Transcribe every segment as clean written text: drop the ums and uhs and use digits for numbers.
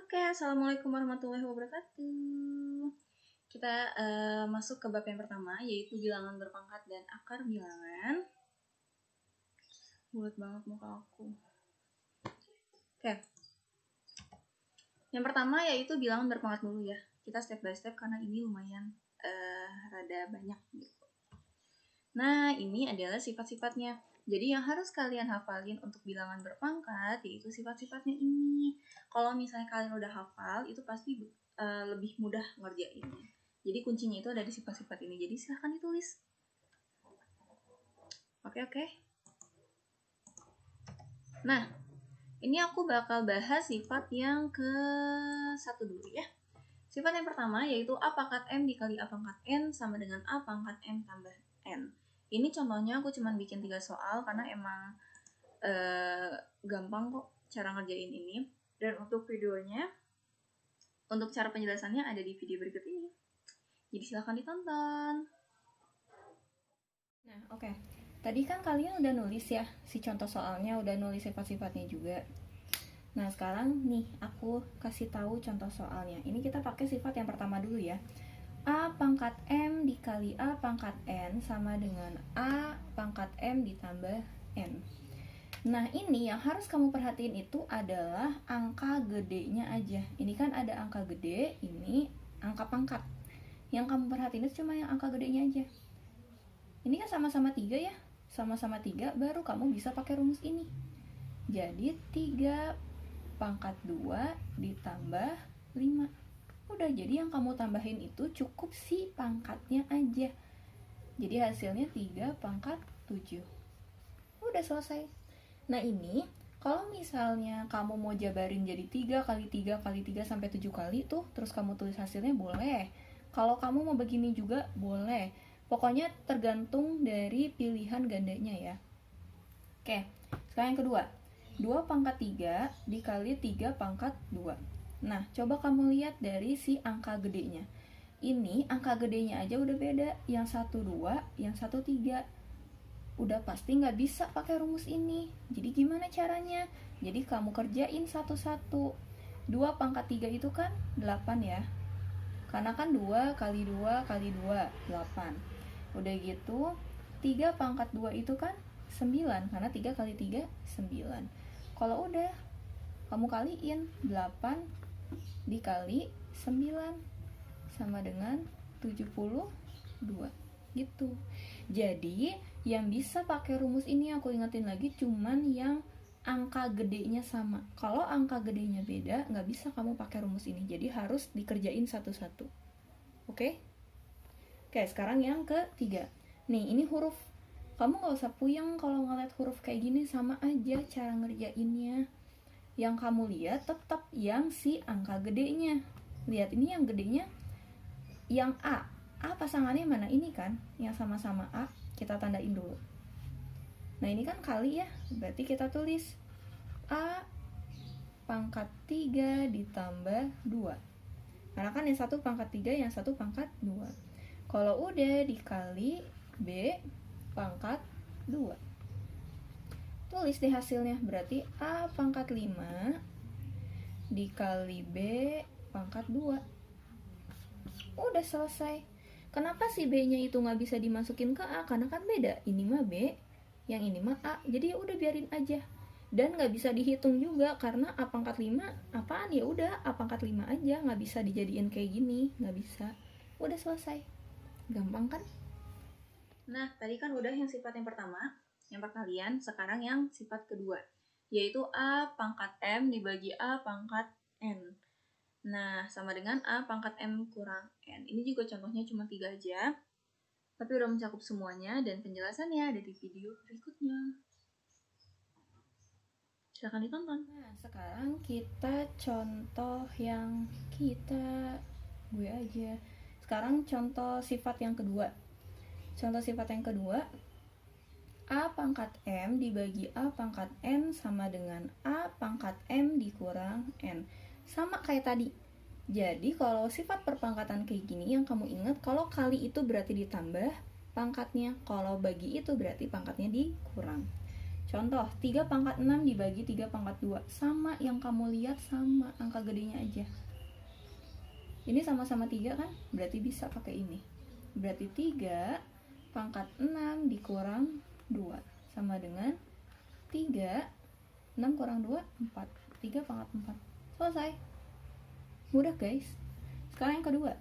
Oke, assalamualaikum warahmatullahi wabarakatuh. Kita masuk ke bab yang pertama, yaitu bilangan berpangkat dan akar bilangan. Bulat banget muka aku. Oke. Yang pertama yaitu bilangan berpangkat dulu ya. Kita step by step karena ini lumayan rada banyak gitu. Nah, ini adalah sifat-sifatnya. Jadi yang harus kalian hafalin untuk bilangan berpangkat yaitu sifat-sifatnya ini. Kalau misalnya kalian udah hafal, itu pasti lebih mudah ngerjainnya. Jadi kuncinya itu ada di sifat-sifat ini. Jadi silahkan ditulis. Oke. Nah, ini aku bakal bahas sifat yang ke-1 dulu ya. Sifat yang pertama yaitu A pangkat M dikali A pangkat N sama dengan A pangkat M tambah N. Ini contohnya aku cuma bikin 3 soal karena emang gampang kok cara ngerjain ini. Dan untuk videonya, untuk cara penjelasannya ada di video berikut ini. Jadi silahkan ditonton. Nah, oke. Tadi kan kalian udah nulis ya, si contoh soalnya udah nulis sifat-sifatnya juga. Nah, sekarang nih aku kasih tahu contoh soalnya. Ini kita pakai sifat yang pertama dulu ya. A pangkat M dikali A pangkat N sama dengan A pangkat M ditambah N. Nah, ini yang harus kamu perhatiin itu adalah angka gedenya aja. Ini kan ada angka gede, ini angka pangkat. Yang kamu perhatiin itu cuma yang angka gedenya aja. Ini kan sama-sama 3 ya. Sama-sama 3 baru kamu bisa pakai rumus ini. Jadi 3 pangkat 2 ditambah 5. Udah, jadi yang kamu tambahin itu cukup si pangkatnya aja. Jadi hasilnya 3 pangkat 7. Udah selesai. Nah, ini kalau misalnya kamu mau jabarin jadi 3 kali 3 kali 3 sampai 7 kali tuh, terus kamu tulis hasilnya boleh. Kalau kamu mau begini juga boleh. Pokoknya tergantung dari pilihan gandanya ya. Oke, sekarang yang kedua. 2 pangkat 3 dikali 3 pangkat 2. Nah, coba kamu lihat dari si angka gedenya. Ini angka gedenya aja udah beda. Yang 1 2, yang 1 3. Udah pasti nggak bisa pakai rumus ini. Jadi gimana caranya? Jadi kamu kerjain satu-satu. 2 pangkat 3 itu kan 8 ya. Karena kan 2 kali 2 kali 2, 8. Udah gitu, 3 pangkat 2 itu kan 9. Karena 3 kali 3, 9. Kalau udah, kamu kaliin 8 dikali 9 sama dengan 72 gitu. Jadi yang bisa pakai rumus ini aku ingetin lagi cuman yang angka gedenya sama. Kalau angka gedenya beda nggak bisa kamu pakai rumus ini, jadi harus dikerjain satu-satu. Oke, sekarang yang ketiga. Nih, ini huruf. Kamu nggak usah puyeng kalau ngeliat huruf kayak gini, sama aja cara ngerjainnya. Yang kamu lihat tetap yang si angka gedenya. Lihat, ini yang gedenya yang A pasangannya mana? Ini kan yang sama-sama A, kita tandain dulu. Nah, ini kan kali ya, berarti kita tulis A pangkat 3 ditambah 2. Karena kan yang satu pangkat 3, yang satu pangkat 2. Kalau udah dikali B pangkat 2. Tulis deh hasilnya, berarti A pangkat 5 dikali B pangkat 2. Udah selesai. Kenapa si B-nya itu nggak bisa dimasukin ke A? Karena kan beda. Ini mah B, yang ini mah A. Jadi ya udah biarin aja. Dan nggak bisa dihitung juga karena A pangkat 5 apaan, ya udah A pangkat 5 aja, nggak bisa dijadiin kayak gini, nggak bisa. Udah selesai. Gampang kan? Nah, tadi kan udah yang sifat yang pertama, yang perkalian. Sekarang yang sifat kedua, yaitu A pangkat M dibagi A pangkat N. Nah, sama dengan A pangkat M kurang N. Ini juga contohnya cuma 3 aja, tapi udah mencakup semuanya dan penjelasannya ada di video berikutnya. Silahkan ditonton. Nah, sekarang kita contoh yang gue aja. Sekarang contoh sifat yang kedua. Contoh sifat yang kedua, A pangkat M dibagi A pangkat N sama dengan A pangkat M dikurang N. Sama kayak tadi. Jadi kalau sifat perpangkatan kayak gini, yang kamu ingat, kalau kali itu berarti ditambah pangkatnya, kalau bagi itu berarti pangkatnya dikurang. Contoh, 3 pangkat 6 dibagi 3 pangkat 2. Sama yang kamu lihat, sama angka gedenya aja. Ini sama-sama 3 kan? Berarti bisa pakai ini. Berarti 3 pangkat 6 dikurang 2 sama dengan 3, 6 kurang 2, 4. 3 pangkat 4. Selesai. Mudah guys. Sekarang yang kedua.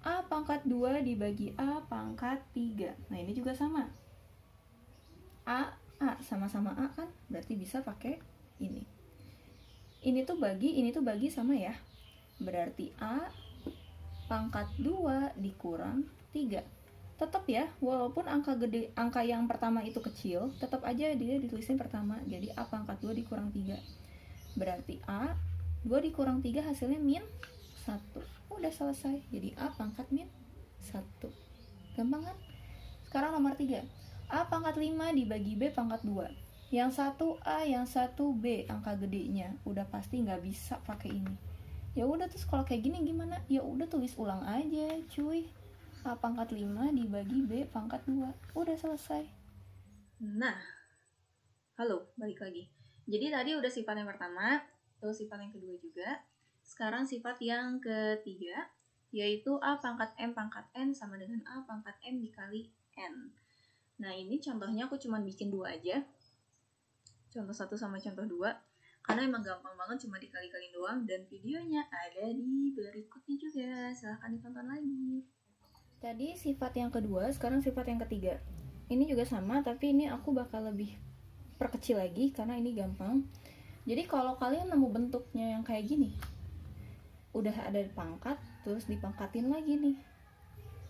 A pangkat 2 dibagi A pangkat 3. Nah ini juga sama. A sama-sama A kan, berarti bisa pakai ini. Ini tuh bagi sama ya. Berarti A pangkat 2 dikurang 3. Tetap ya, walaupun angka yang pertama itu kecil, tetap aja dia ditulisin pertama. Jadi A pangkat 2 dikurang 3. Berarti A 2 dikurang 3 hasilnya min 1. Udah selesai. Jadi A pangkat min 1. Gampang kan? Sekarang nomor 3. A pangkat 5 dibagi B pangkat 2. Yang satu A, yang satu B angka gedenya. Udah pasti nggak bisa pakai ini. Ya udah, terus kalau kayak gini gimana? Ya udah tulis ulang aja, cuy. A pangkat 5 dibagi B pangkat 2. Udah selesai. Nah, halo, balik lagi. Jadi tadi udah sifat yang pertama, terus sifat yang kedua juga. Sekarang sifat yang ketiga, yaitu A pangkat M pangkat N sama dengan A pangkat M dikali N. Nah ini contohnya aku cuma bikin 2 aja. Contoh 1 sama contoh 2. Karena emang gampang banget, cuma dikali-kali doang. Dan videonya ada di berikutnya juga. Silahkan ditonton lagi. Tadi sifat yang kedua, sekarang sifat yang ketiga. Ini juga sama, tapi ini aku bakal lebih perkecil lagi karena ini gampang. Jadi kalau kalian nemu bentuknya yang kayak gini, udah ada pangkat, terus dipangkatin lagi nih.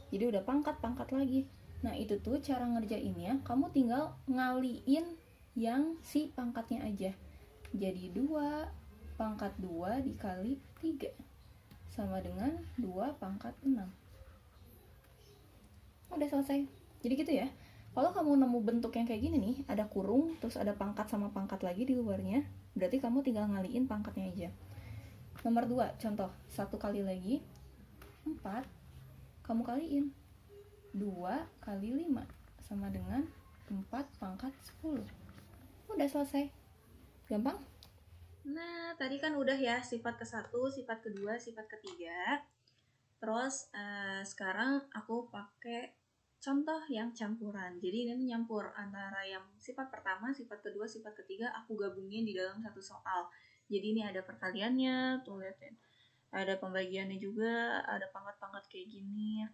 Jadi udah pangkat lagi. Nah itu tuh cara ngerjainnya, kamu tinggal ngaliin yang si pangkatnya aja. Jadi 2 pangkat 2 dikali 3 sama dengan 2 pangkat 6. Udah selesai. Jadi gitu ya. Kalau kamu nemu bentuk yang kayak gini nih, ada kurung, terus ada pangkat sama pangkat lagi di luarnya, berarti kamu tinggal ngaliin pangkatnya aja. Nomor 2, contoh, 1 kali lagi 4, kamu kaliin 2 kali 5 sama dengan 4 pangkat 10. Udah selesai. Gampang? Nah, tadi kan udah ya sifat ke-1, sifat kedua, sifat ketiga. Terus sekarang aku pakai contoh yang campuran. Jadi ini menyampur antara yang sifat pertama, sifat kedua, sifat ketiga, aku gabungin di dalam satu soal. Jadi ini ada perkaliannya, tuh liatin. Ada pembagiannya juga, ada pangkat-pangkat kayak gini.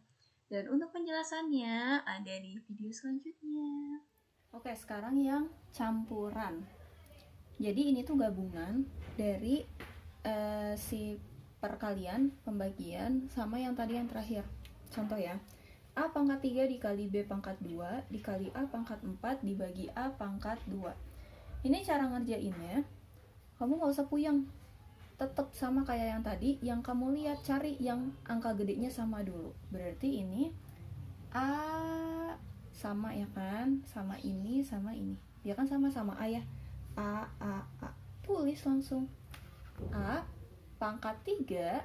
Dan untuk penjelasannya ada di video selanjutnya. Oke, sekarang yang campuran. Jadi ini tuh gabungan dari si perkalian, pembagian, sama yang tadi yang terakhir. Contoh ya, A pangkat 3 dikali B pangkat 2 dikali A pangkat 4 dibagi A pangkat 2. Ini cara ngerjainnya, kamu gak usah puyeng. Tetap sama kayak yang tadi, yang kamu lihat, cari yang angka gedenya sama dulu. Berarti ini A sama ya kan, sama ini ya kan, sama-sama A ya. A. Tulis langsung A pangkat 3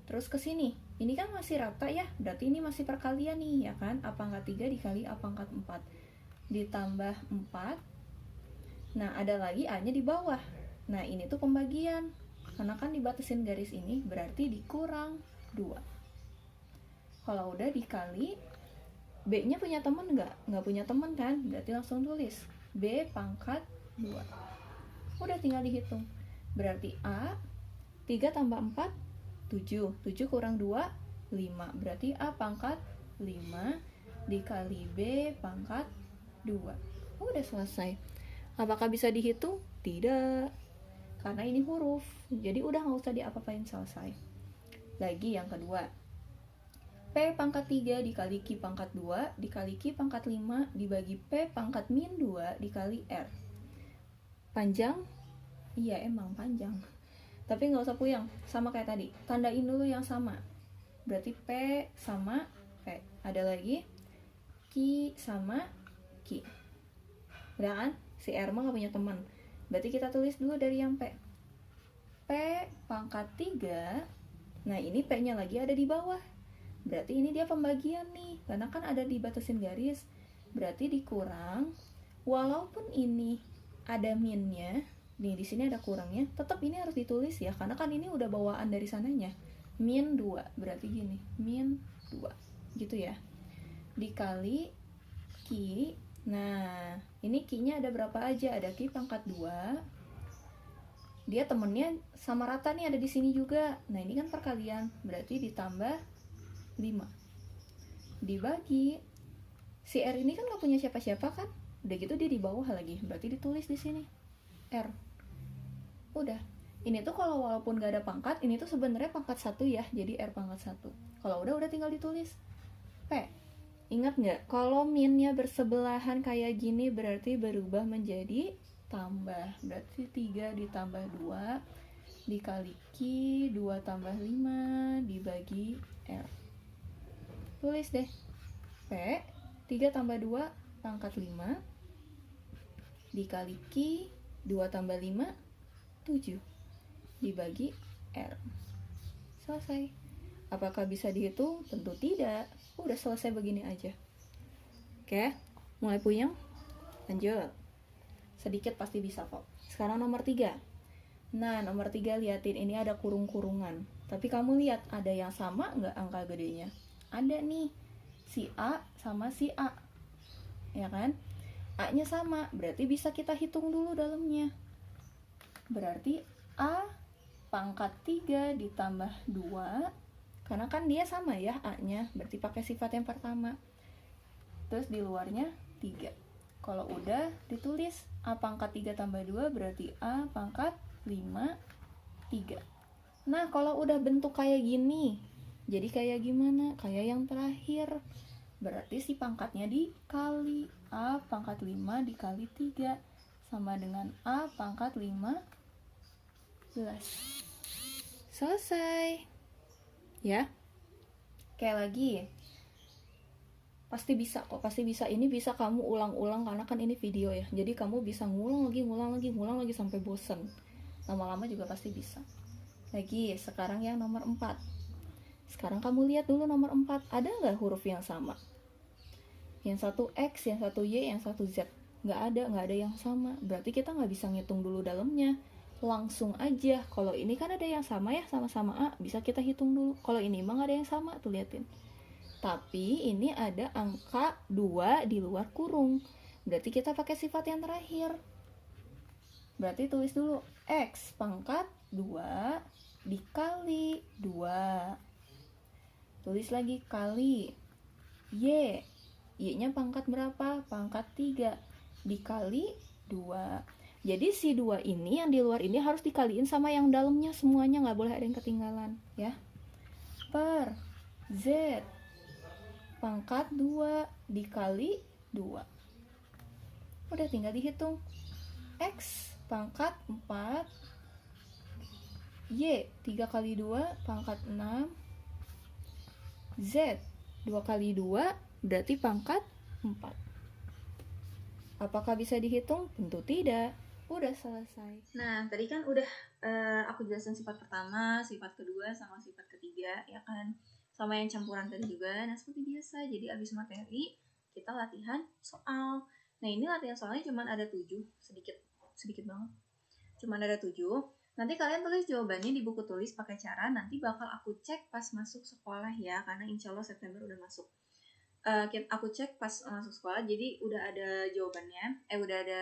terus ke sini. Ini kan masih rata ya, berarti ini masih perkalian nih ya kan. A pangkat 3 dikali A pangkat 4 ditambah 4. Nah ada lagi A nya di bawah. Nah ini tuh pembagian, karena kan dibatasin garis ini, berarti dikurang 2. Kalau udah dikali, B nya punya teman nggak punya teman kan, berarti langsung tulis B pangkat 2. Udah tinggal dihitung. Berarti A 3 tambah 4 7. 7 kurang 2 5. Berarti A pangkat 5 dikali B pangkat 2. Udah selesai. Apakah bisa dihitung? Tidak, karena ini huruf. Jadi udah gak usah diapa-apain, selesai. Lagi yang kedua, P pangkat 3 dikali Q pangkat 2 dikali Q pangkat 5 dibagi P pangkat min 2 dikali R. Panjang? Iya emang panjang, tapi gak usah puyeng, sama kayak tadi, tandain dulu yang sama. Berarti P sama P. Ada lagi Q sama Q. Udah kan? Si R mah gak punya teman, berarti kita tulis dulu dari yang P. P pangkat 3. Nah ini P nya lagi ada di bawah, berarti ini dia pembagian nih, karena kan ada dibatasin garis, berarti dikurang walaupun ini ada minnya, nih di sini ada kurangnya, tetap ini harus ditulis ya, karena kan ini udah bawaan dari sananya. Min 2, berarti gini, min 2, gitu ya. Dikali Ki, nah ini Ki-nya ada berapa aja? Ada Ki pangkat 2, dia temennya sama rata nih ada di sini juga. Nah ini kan perkalian, berarti ditambah 5 dibagi si R ini kan gak punya siapa-siapa kan, udah gitu dia di bawah lagi, berarti ditulis di sini R. Udah, ini tuh kalau walaupun gak ada pangkat, ini tuh sebenarnya pangkat 1 ya, jadi R pangkat 1. Kalau udah tinggal ditulis P. Ingat nggak, kalau minnya bersebelahan kayak gini berarti berubah menjadi tambah, berarti 3 ditambah 2 dikali Q 2 tambah 5 dibagi R. Tulis deh, P 3 tambah 2 pangkat 5 dikali Q 2 tambah 5 7 dibagi R. Selesai. Apakah bisa dihitung? Tentu tidak. Udah selesai begini aja. Oke, mulai puyeng? Lanjut. Sedikit pasti bisa kok. Sekarang nomor 3. Nah, nomor 3 liatin, ini ada kurung-kurungan. Tapi kamu lihat, ada yang sama nggak angka gedenya? Ada nih, si A sama si A. Ya kan? A-nya sama, berarti bisa kita hitung dulu dalamnya. Berarti A pangkat 3 ditambah 2, karena kan dia sama ya A-nya, berarti pakai sifat yang pertama. Terus di luarnya 3. Kalau udah ditulis A pangkat 3 tambah 2 berarti A pangkat 5 3. Nah kalau udah bentuk kayak gini, jadi kayak gimana? Kayak yang terakhir, berarti si pangkatnya dikali. A pangkat 5 dikali 3 sama dengan A pangkat 15. Selesai ya. Kayak lagi, pasti bisa kok, pasti bisa. Ini bisa kamu ulang-ulang karena kan ini video ya, jadi kamu bisa ngulang lagi sampai bosen. Lama-lama juga pasti bisa. Lagi, sekarang yang nomor 4. Sekarang kamu lihat dulu nomor 4, ada nggak huruf yang sama? Yang satu X, yang satu Y, yang satu Z. Nggak ada yang sama, berarti kita nggak bisa ngitung dulu dalamnya, langsung aja. Kalau ini kan ada yang sama ya, sama-sama A, bisa kita hitung dulu. Kalau ini emang ada yang sama, tuh liatin. Tapi ini ada angka 2 di luar kurung, berarti kita pakai sifat yang terakhir. Berarti tulis dulu X pangkat 2 dikali 2. Tulis lagi kali Y. Y-nya pangkat berapa? Pangkat 3 dikali 2. Jadi si 2 ini yang di luar ini harus dikaliin sama yang dalamnya semuanya, nggak boleh ada yang ketinggalan ya. Per Z pangkat 2 dikali 2. Udah tinggal dihitung. X pangkat 4, Y 3 kali 2 pangkat 6, Z 2 kali 2 berarti pangkat 4. Apakah bisa dihitung? Tentu tidak. Udah selesai. Nah, tadi kan udah aku jelasin sifat pertama, sifat kedua, sama sifat ketiga, ya kan? Sama yang campuran tadi juga. Nah, seperti biasa, jadi abis materi, kita latihan soal. Nah, ini latihan soalnya cuma ada 7, sedikit banget. Cuma ada 7. Nanti kalian tulis jawabannya di buku tulis pakai cara, nanti bakal aku cek pas masuk sekolah ya, karena insya Allah September udah masuk. Aku cek pas masuk sekolah, jadi udah ada jawabannya, udah ada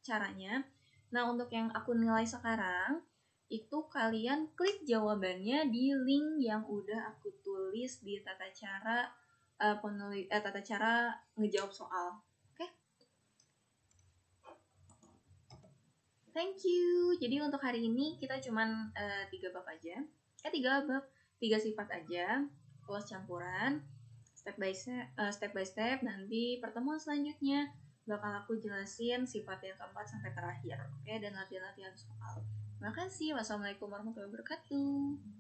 caranya. Nah, untuk yang aku nilai sekarang itu kalian klik jawabannya di link yang udah aku tulis di tata cara tata cara ngejawab soal. Oke? Thank you. Jadi untuk hari ini kita cuman 3 bab aja. 3 sifat aja plus campuran. Step by step nanti pertemuan selanjutnya bakal aku jelasin sifat yang keempat sampai terakhir, oke? Dan latihan-latihan soal. Terima kasih. Wassalamualaikum warahmatullahi wabarakatuh.